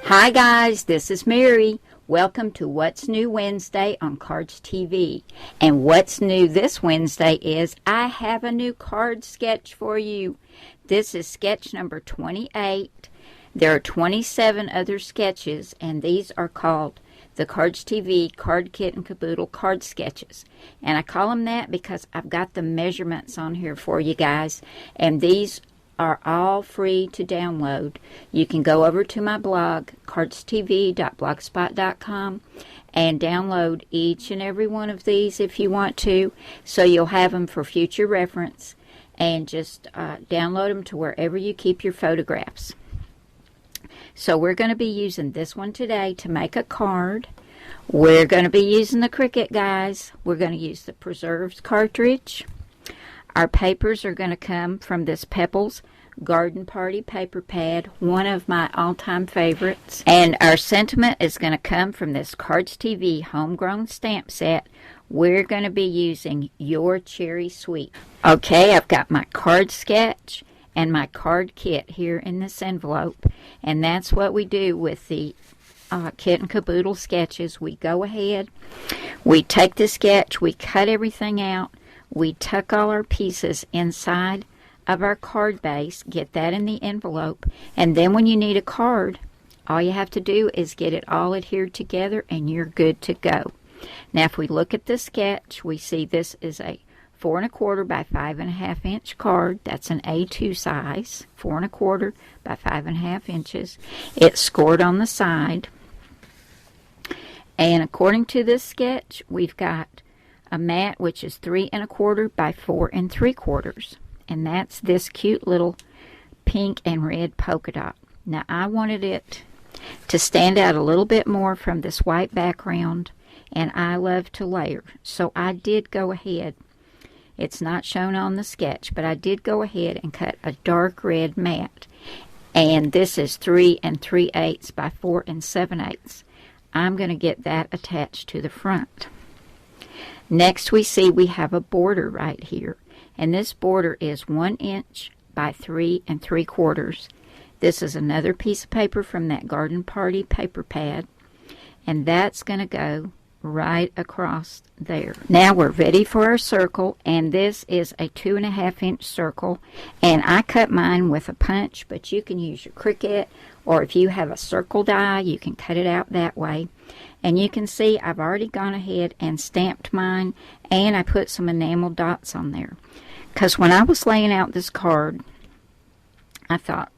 Hi guys, this is Mary. Welcome to What's New Wednesday on Cardz TV. And what's new this Wednesday is I have a new card sketch for you. This is sketch number 28. There are 27 other sketches, and these are called the Cardz TV Card Kit and Caboodle card sketches. And I call them that because I've got the measurements on here for you guys. And these are all free to download. You can go over to my blog, cardztv.blogspot.com, and download each and every one of these if you want to, so you'll have them for future reference, and just download them to wherever you keep your photographs. So we're going to be using this one today to make a card. We're going to be using the Cricut, guys. We're going to use the Preserves cartridge. Our papers are going to come from this Pebbles Garden Party paper pad, one of my all-time favorites. And our sentiment is going to come from this Cardz TV homegrown stamp set. We're going to be using Your Cherry Sweet. Okay, I've got my card sketch and my card kit here in this envelope. And that's what we do with the Kit and Caboodle sketches. We go ahead, we take the sketch, we cut everything out, we tuck all our pieces inside of our card base, get that in the envelope, and then when you need a card, all you have to do is get it all adhered together and you're good to go. Now if we look at the sketch, we see this is a 4 1/4 by 5 1/2 inch card. That's an A2 size, 4 1/4 by 5 1/2 inches. It's scored on the side. And according to this sketch, we've got a mat which is 3 1/4 by 4 3/4, and that's this cute little pink and red polka dot. Now I wanted it to stand out a little bit more from this white background, and I love to layer, so I did go ahead. It's not shown on the sketch, but I did go ahead and cut a dark red mat, and this is 3 3/8 by 4 7/8. I'm going to get that attached to the front. Next we see we have a border right here, and this border is 1 inch by 3 3/4. This is another piece of paper from that Garden Party paper pad, and that's going to go right across there. Now we're ready for our circle, and this is a 2 1/2 inch circle, and I cut mine with a punch, but you can use your Cricut, or if you have a circle die, you can cut it out that way. And you can see I've already gone ahead and stamped mine, and I put some enamel dots on there. Because when I was laying out this card, I thought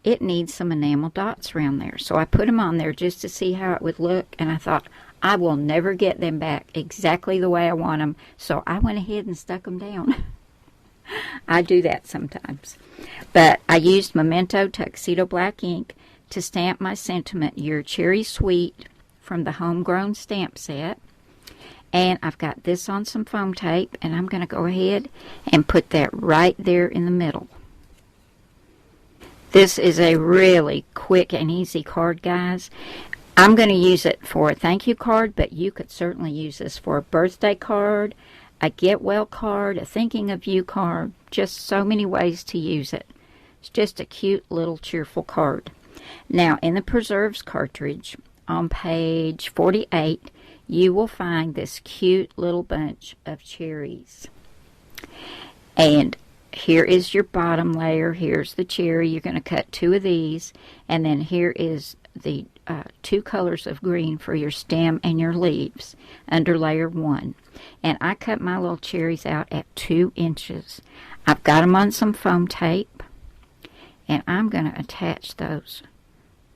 it needs some enamel dots around there. So I put them on there just to see how it would look, and I thought I will never get them back exactly the way I want them. So I went ahead and stuck them down. I do that sometimes. But I used Memento Tuxedo Black ink to stamp my sentiment, Your Cherry Sweet, from the homegrown stamp set. And I've got this on some foam tape, and I'm going to go ahead and put that right there in the middle. This is a really quick and easy card, guys. I'm going to use it for a thank you card, but you could certainly use this for a birthday card, a get well card, a thinking of you card. Just so many ways to use it. It's just a cute little cheerful card. Now in the Preserves cartridge, on page 48, you will find this cute little bunch of cherries. And here is your bottom layer. Here's the cherry. You're going to cut 2 of these, and then here is the 2 colors of green for your stem and your leaves under layer 1. And I cut my little cherries out at 2 inches. I've got them on some foam tape, and I'm going to attach those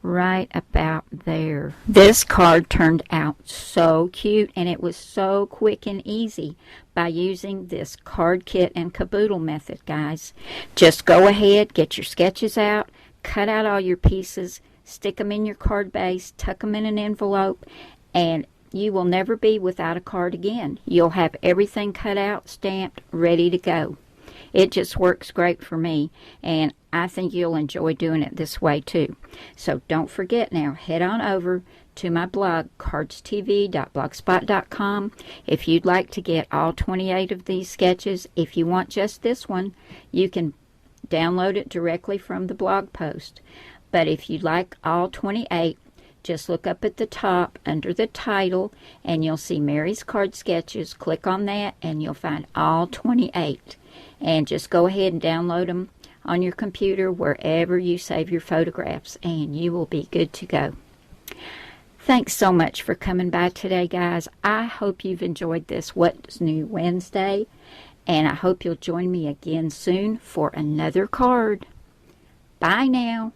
right about there. This card turned out so cute, and it was so quick and easy by using this Card Kit and Caboodle method, guys. Just go ahead, get your sketches out, cut out all your pieces, stick them in your card base, tuck them in an envelope, and you will never be without a card again. You'll have everything cut out, stamped, ready to go. It just works great for me, and I think you'll enjoy doing it this way too. So don't forget now, head on over to my blog, cardztv.blogspot.com. If you'd like to get all 28 of these sketches, if you want just this one, you can download it directly from the blog post. But if you'd like all 28, just look up at the top under the title and you'll see Mary's Card Sketches. Click on that and you'll find all 28. And just go ahead and download them on your computer wherever you save your photographs, and you will be good to go. Thanks so much for coming by today, guys. I hope you've enjoyed this What's New Wednesday, and I hope you'll join me again soon for another card. Bye now.